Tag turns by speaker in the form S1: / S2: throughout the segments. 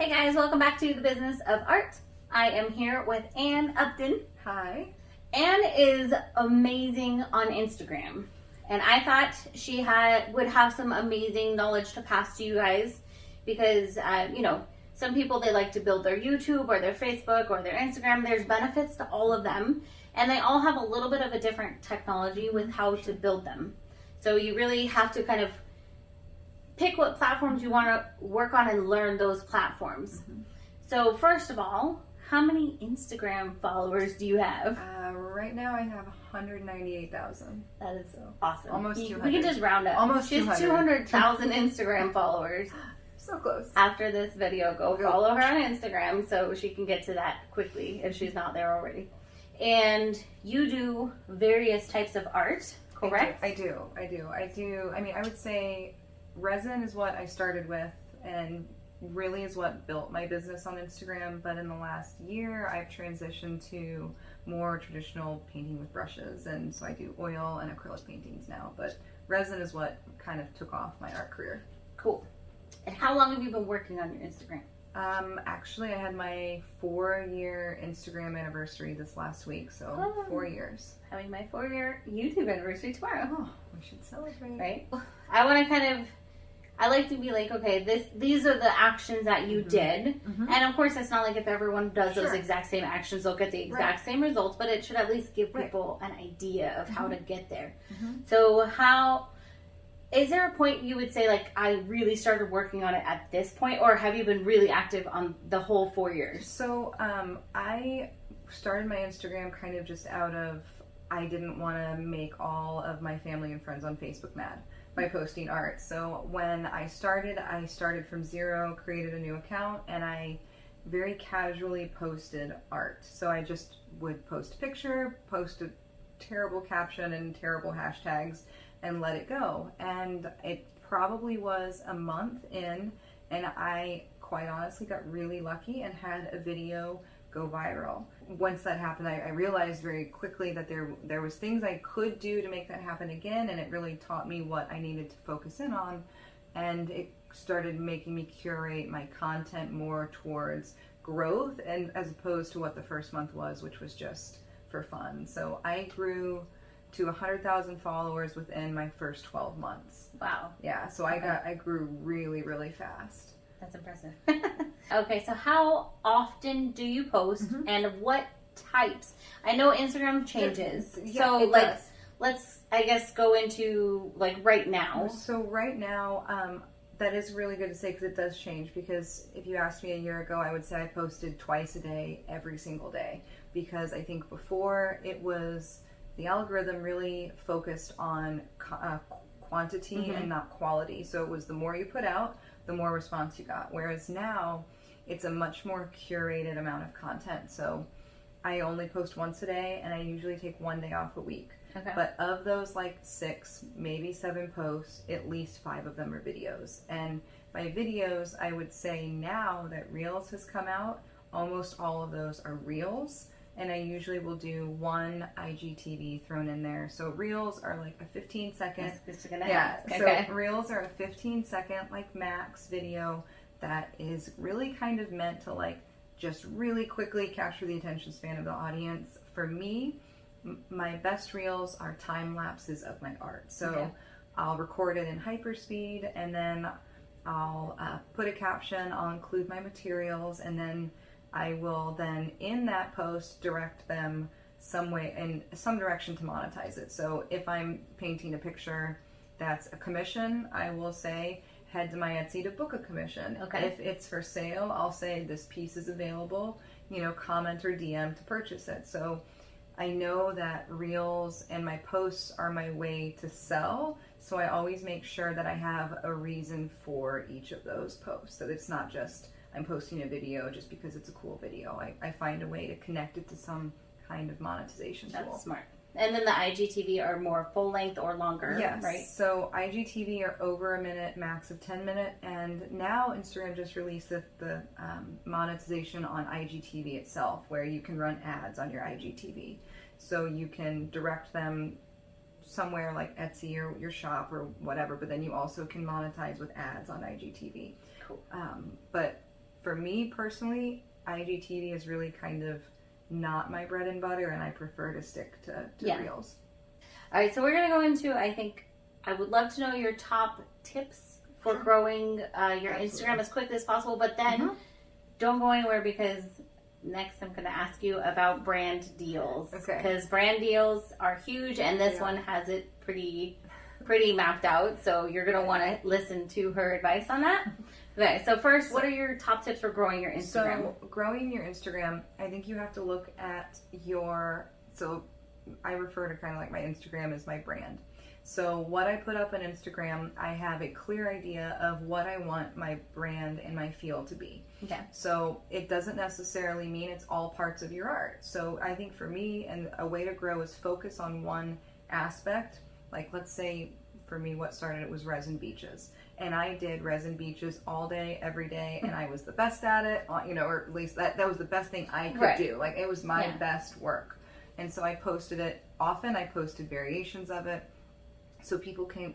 S1: Hey guys, welcome back to the Business of Art. I am here with Ann Upton.
S2: Hi.
S1: Ann is amazing on Instagram, and I thought she would have some amazing knowledge to pass to you guys because, some people, they like to build their YouTube or their Facebook or their Instagram. There's benefits to all of them, and they all have a little bit of a different technology with how to build them. So you really have to kind of pick what platforms you want to work on and learn those platforms. Mm-hmm. So first of all, how many Instagram followers do you have?
S2: Right now I have 198,000.
S1: That is awesome.
S2: Almost 200.
S1: We can just round up.
S2: Almost
S1: She has 200,000 Instagram followers.
S2: So close.
S1: After this video, go follow her on Instagram so she can get to that quickly if she's not there already. And you do various types of art, correct?
S2: I do. I mean, I would say resin is what I started with and really is what built my business on Instagram. But in the last year, I've transitioned to more traditional painting with brushes. And so I do oil and acrylic paintings now. But resin is what kind of took off my art career.
S1: Cool. And how long have you been working on your Instagram?
S2: Actually, I had my 4-year Instagram anniversary this last week, so 4 years.
S1: Having my 4-year YouTube anniversary tomorrow.
S2: Oh, we should celebrate.
S1: Right? I want to I like to be like, okay, these are the actions that you did. Mm-hmm. And of course, it's not like if everyone does those exact same actions, they'll get the exact same results, but it should at least give people an idea of how to get there. Mm-hmm. So is there a point you would say, like, I really started working on it at this point, or have you been really active on the whole 4 years?
S2: So I started my Instagram kind of just out of, I didn't want to make all of my family and friends on Facebook mad by posting art. So when I started from zero, created a new account, and I very casually posted art. So I just would post a picture, post a terrible caption and terrible hashtags, and let it go. And it probably was a month in, and I quite honestly got really lucky and had a video go viral. Once that happened, I realized very quickly that there was things I could do to make that happen again, and it really taught me what I needed to focus in on, and it started making me curate my content more towards growth, and as opposed to what the first month was, which was just for fun. So I grew to 100,000 followers within my first 12 months.
S1: Wow.
S2: Yeah, so I grew really, really fast.
S1: That's impressive. Okay, so how often do you post, and what types? I know Instagram changes.
S2: Yeah,
S1: so let's I guess go into like right now.
S2: So right now, that is really good to say because it does change. Because if you asked me a year ago, I would say I posted twice a day, every single day. Because I think before it was, the algorithm really focused on quantity and not quality. So it was the more you put out, the more response you got. Whereas now, it's a much more curated amount of content. So I only post once a day, and I usually take 1 day off a week. Okay. But of those 6, maybe 7 posts, at least 5 of them are videos. And by videos, I would say now that Reels has come out, almost all of those are Reels. And I usually will do 1 IGTV thrown in there. So Reels are like a 15-second. So Reels are a 15-second max video that is really kind of meant to just really quickly capture the attention span of the audience. For me, my best Reels are time lapses of my art. So I'll record it in hyperspeed, and then I'll put a caption. I'll include my materials, and then I will then in that post direct them some way in some direction to monetize it. So if I'm painting a picture that's a commission, I will say head to my Etsy to book a commission. Okay. If it's for sale, I'll say this piece is available, comment or DM to purchase it. So I know that Reels and my posts are my way to sell. So I always make sure that I have a reason for each of those posts. So it's not just I'm posting a video just because it's a cool video. I find a way to connect it to some kind of monetization tool.
S1: That's smart. And then the IGTV are more full length or longer,
S2: yes,
S1: right?
S2: So IGTV are over a minute, max of 10 minutes. And now Instagram just released the monetization on IGTV itself, where you can run ads on your IGTV. So you can direct them somewhere like Etsy or your shop or whatever, but then you also can monetize with ads on IGTV.
S1: Cool.
S2: But for me personally, IGTV is really kind of not my bread and butter, and I prefer to stick to Reels.
S1: All right, so we're going to go into, I think, I would love to know your top tips for growing your Instagram as quickly as possible, but then don't go anywhere, because next I'm going to ask you about brand deals. Okay. Because brand deals are huge, and this one has it pretty mapped out, so you're going to want to listen to her advice on that. Okay, so first, what are your top tips for growing your Instagram?
S2: So, growing your Instagram, I think you have to look at so I refer to kind of like my Instagram as my brand. So what I put up on Instagram, I have a clear idea of what I want my brand and my feel to be.
S1: Okay.
S2: So it doesn't necessarily mean it's all parts of your art. So I think for me, and a way to grow is focus on one aspect. Like, let's say for me, what started it was resin beaches. And I did resin beaches all day, every day, and I was the best at it, or at least that was the best thing I could do. Like, it was my best work. And so I posted it often. I posted variations of it. So people came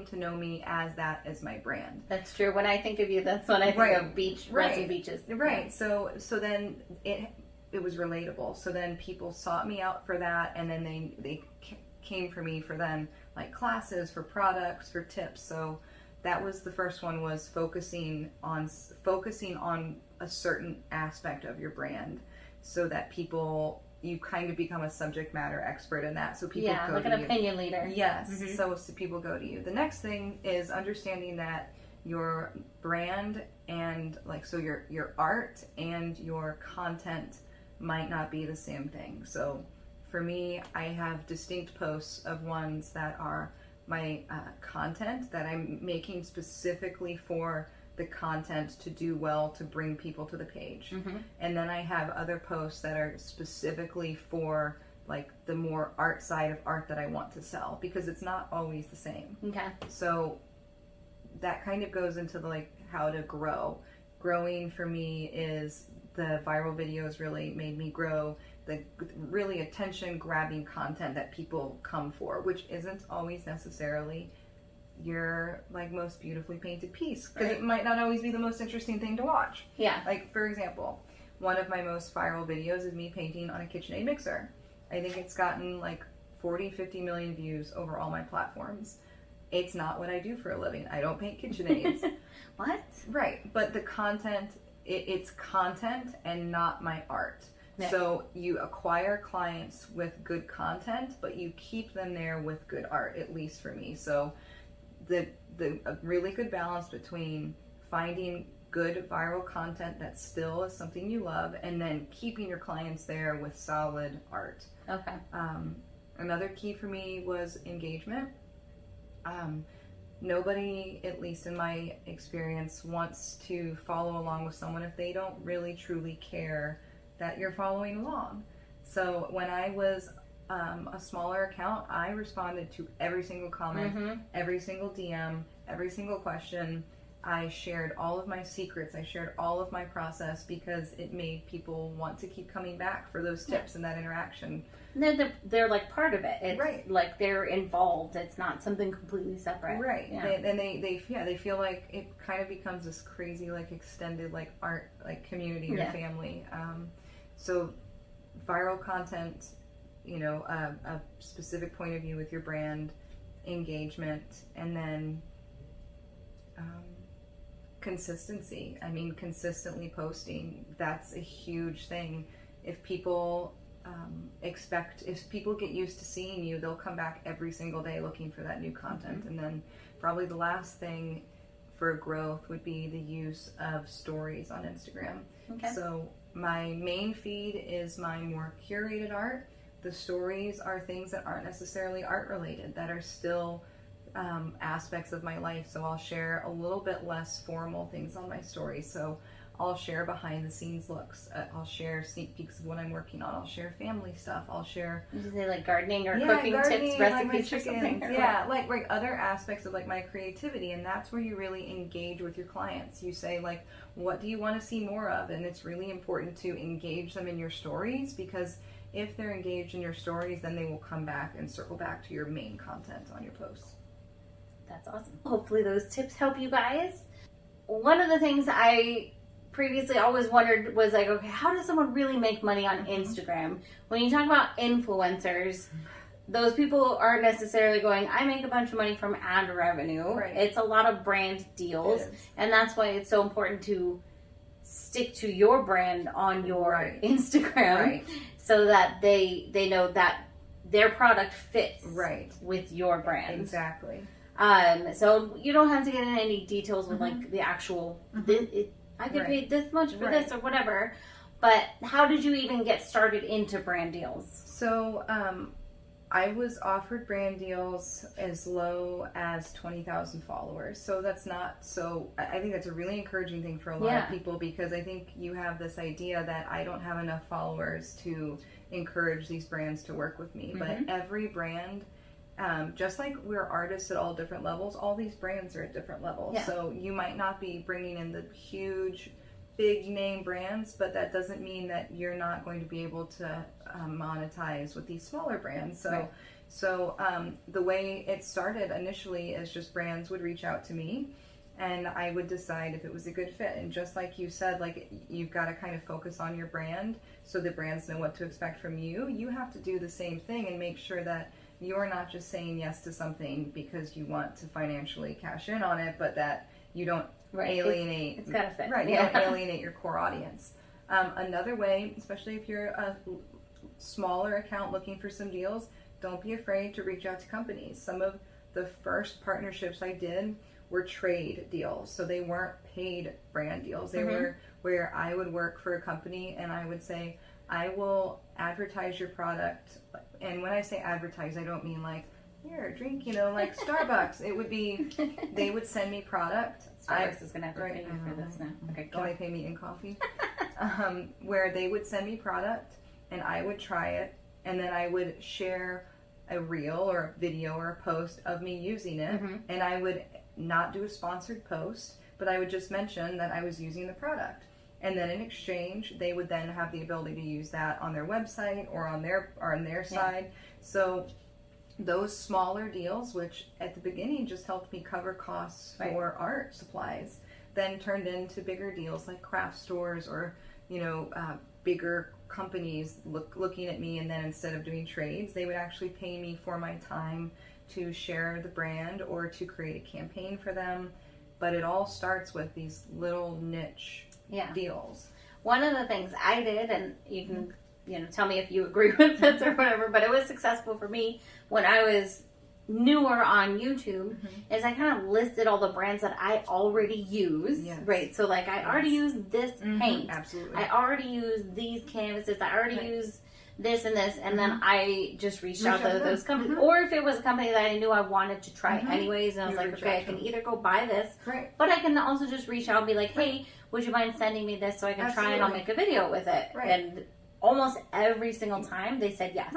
S2: to know me as my brand.
S1: That's true. When I think of you, that's when I think of resin beaches.
S2: Right. So then it was relatable. So then people sought me out for that, and then they came for me for then like classes, for products, for tips. So that was the first one, was focusing on a certain aspect of your brand, so that you kind of become a subject matter expert in that. So people go
S1: like
S2: to
S1: an opinion leader.
S2: Yes. Mm-hmm. So people go to you. The next thing is understanding that your brand and your art and your content might not be the same thing. So for me, I have distinct posts of ones that are my content that I'm making specifically for the content to do well, to bring people to the page. Mm-hmm. And then I have other posts that are specifically for like the more art side of art that I want to sell, because it's not always the same.
S1: Okay.
S2: So that kind of goes into how to grow. Growing for me is the viral videos really made me grow, the really attention grabbing content that people come for, which isn't always necessarily your most beautifully painted piece, because it might not always be the most interesting thing to watch.
S1: Yeah.
S2: Like, for example, one of my most viral videos is me painting on a KitchenAid mixer. I think it's gotten 40-50 million views over all my platforms. It's not what I do for a living. I don't paint KitchenAids.
S1: What?
S2: Right. But the content, it's content and not my art. Yeah. So you acquire clients with good content, but you keep them there with good art, at least for me. So a really good balance between finding good viral content that still is something you love, and then keeping your clients there with solid art.
S1: Okay.
S2: Another key for me was engagement. Nobody, at least in my experience, wants to follow along with someone if they don't really truly care that you're following along. So when I was a smaller account, I responded to every single comment, every single DM, every single question. I shared all of my secrets. I shared all of my process, because it made people want to keep coming back for those tips and that interaction.
S1: They're part of it. It's like they're involved. It's not something completely separate.
S2: Right. Yeah. They feel like it kind of becomes this crazy extended art community or family. So viral content, a specific point of view with your brand, engagement, and then consistency. I mean, consistently posting, that's a huge thing. If people if people get used to seeing you, they'll come back every single day looking for that new content. And then probably the last thing for growth would be the use of stories on Instagram. Okay. So my main feed is my more curated art. The stories are things that aren't necessarily art related, that are still aspects of my life. So I'll share a little bit less formal things on my stories. So I'll share behind the scenes looks. I'll share sneak peeks of what I'm working on. I'll share family stuff. I'll share...
S1: Did you say gardening or cooking tips, recipes or something?
S2: Yeah, other aspects of my creativity. And that's where you really engage with your clients. You say what do you want to see more of? And it's really important to engage them in your stories, because if they're engaged in your stories, then they will come back and circle back to your main content on your posts.
S1: That's awesome. Hopefully those tips help you guys. One of the things I previously always wondered was like, okay, how does someone really make money on Instagram? When you talk about influencers, those people aren't necessarily going, I make a bunch of money from ad revenue.
S2: Right.
S1: It's a lot of brand deals. And that's why it's so important to stick to your brand on your Instagram so that they know that their product fits with your brand.
S2: Exactly.
S1: So you don't have to get into any details with like the actual, I get paid this much for this or whatever. But how did you even get started into brand deals?
S2: So, I was offered brand deals as low as 20,000 followers. So that's not so, I think that's a really encouraging thing for a lot of people, because I think you have this idea that I don't have enough followers to encourage these brands to work with me. But every brand, just like we're artists at all different levels, all these brands are at different levels. So you might not be bringing in the huge, big name brands, but that doesn't mean that you're not going to be able to monetize with these smaller brands. So the way it started initially is just brands would reach out to me and I would decide if it was a good fit. And just like you said, like, you've got to kind of focus on your brand so the brands know what to expect from you. You have to do the same thing and make sure that you're not just saying yes to something because you want to financially cash in on it, but that you don't alienate.
S1: It's gotta fit.
S2: You don't alienate your core audience. Another way, especially if you're a smaller account looking for some deals, don't be afraid to reach out to companies. Some of the first partnerships I did were trade deals, so they weren't paid brand deals. They were where I would work for a company and I would say, I will advertise your product. And when I say advertise, I don't mean like, here, drink, like Starbucks. It would be, they would send me product.
S1: Starbucks is going to have to pay me for this now. Okay,
S2: go. They pay me in coffee. Where they would send me product and I would try it, and then I would share a reel or a video or a post of me using it, and I would not do a sponsored post, but I would just mention that I was using the product. And then in exchange, they would then have the ability to use that on their website or on their side. So those smaller deals, which at the beginning just helped me cover costs for art supplies, then turned into bigger deals like craft stores or, bigger companies looking at me, and then instead of doing trades, they would actually pay me for my time to share the brand or to create a campaign for them. But it all starts with these little niche deals.
S1: One of the things I did, and you can tell me if you agree with this or whatever, but it was successful for me when I was newer on YouTube, is I kind of listed all the brands that I already use, right? So like I already use this paint, I already use these canvases, I already use this and this, and then I just reached out to those companies. Or if it was a company that I knew I wanted to try anyways, and I was like, okay, I can either go buy this, but I can also just reach out and be like, hey, would you mind sending me this so I can try and I'll make a video with it? And almost every single time they said yes.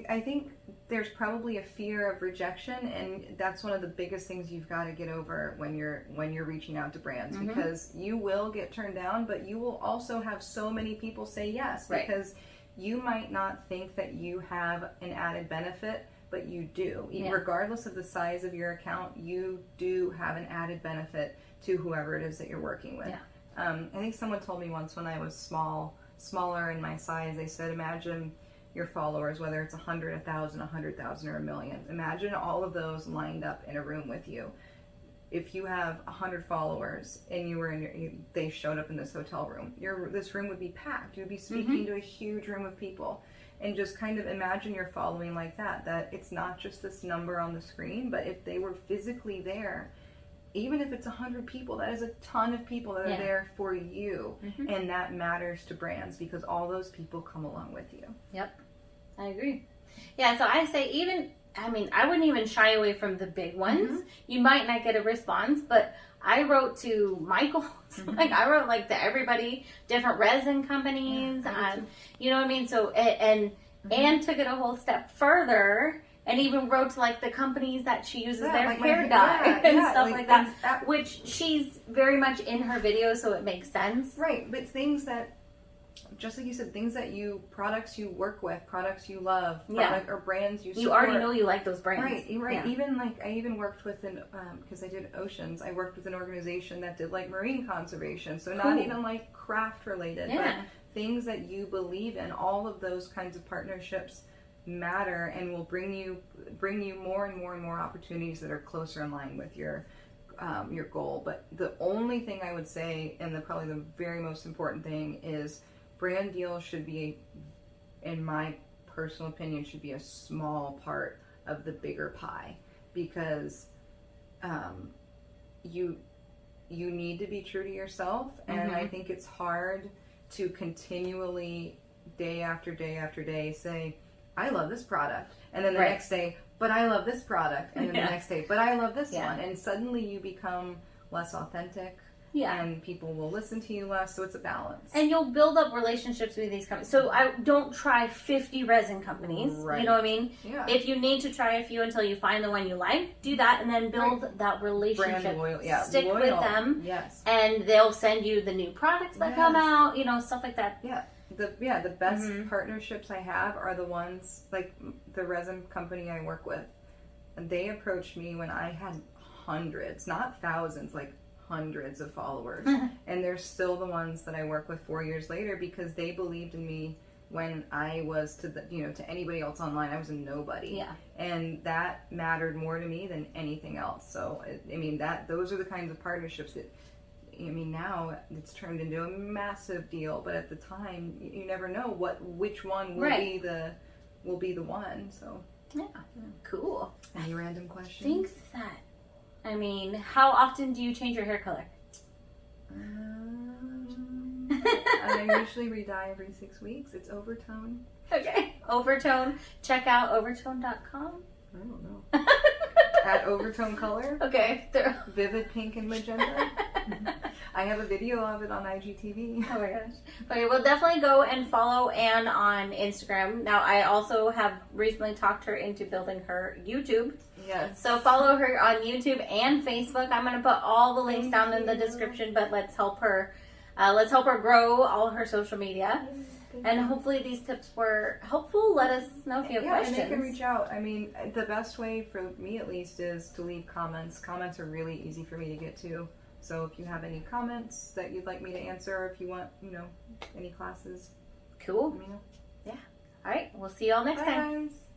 S2: I think there's probably a fear of rejection, and that's one of the biggest things you've got to get over when you're reaching out to brands, because you will get turned down, but you will also have so many people say yes, because you might not think that you have an added benefit, but you do. Regardless of the size of your account, you do have an added benefit to whoever it is that you're working with. I think someone told me once when I was smaller in my size, they said, imagine your followers, whether it's 100, 1,000, 100,000, or 1 million. Imagine all of those lined up in a room with you. If you have 100 followers and you were they showed up in this hotel room, this room would be packed. You would be speaking to a huge room of people. And just kind of imagine your following like that it's not just this number on the screen, but if they were physically there, even if it's 100 people, that is a ton of people that are there for you. And that matters to brands because all those people come along with you.
S1: Yep, I agree. Yeah, so I say I wouldn't even shy away from the big ones. You might not get a response, but I wrote to Michael's, I wrote to everybody, different resin companies, you know what I mean? So, and took it a whole step further, and even wrote to the companies that she uses their hair dye and stuff like that, which she's very much in her videos, so it makes sense.
S2: Right, but things that just like you said, products you work with, products you love,
S1: Yeah.
S2: or brands you support.
S1: You already know you like those brands.
S2: Right.
S1: Yeah.
S2: Even like, I even worked with because I did oceans, I worked with an organization that did like marine conservation. So not
S1: Cool.
S2: even like craft related,
S1: Yeah.
S2: but things that you believe in. All of those kinds of partnerships matter and will bring you more and more and more opportunities that are closer in line with your goal. But the only thing I would say, and probably the very most important thing, is brand deals should be, in my personal opinion, should be a small part of the bigger pie, because you need to be true to yourself, and I think it's hard to continually, day after day after day, say, I love this product, and then the next day, but I love this product, and then the next day, but I love this one, and suddenly you become less authentic.
S1: Yeah.
S2: And people will listen to you less, so it's a balance.
S1: And you'll build up relationships with these companies. So I don't try 50 resin companies.
S2: Right.
S1: You know what I mean?
S2: Yeah.
S1: If you need to try a few until you find the one you like, do that, and then build that relationship.
S2: Brand loyal. Yeah.
S1: Stick
S2: loyal.
S1: with them.
S2: Yes.
S1: And they'll send you the new products that come out, you know, stuff like that.
S2: Yeah. The best partnerships I have are the ones, like the resin company I work with. And they approached me when I had hundreds, not thousands, like hundreds of followers. And they're still the ones that I work with 4 years later, because they believed in me when I was to anybody else online, I was a nobody.
S1: Yeah.
S2: And that mattered more to me than anything else. So I mean, those are the kinds of partnerships that, I mean, now it's turned into a massive deal, but at the time you never know which one will be the one. So
S1: yeah. Cool.
S2: Any random questions?
S1: I think that, I mean, how often do you change your hair color?
S2: I usually re-dye every 6 weeks. It's overtone.
S1: Okay. Overtone. Check out overtone.com.
S2: I don't know. At overtone color.
S1: Okay.
S2: Vivid pink and magenta. I have a video of it on Igtv.
S1: Oh my gosh. Okay, well, definitely go and follow Anne on Instagram. Now, I also have recently talked her into building her YouTube.
S2: Yes.
S1: So follow her on YouTube and Facebook. I'm going to put all the links down in the description, but let's help her grow all her social media. And hopefully these tips were helpful. Let us know if you have questions.
S2: And they can reach out. I mean, the best way for me, at least, is to leave comments. Comments are really easy for me to get to. So if you have any comments that you'd like me to answer, or if you want, any classes,
S1: cool.
S2: let me know.
S1: Yeah. All right. We'll see you all next time.
S2: Bye, guys.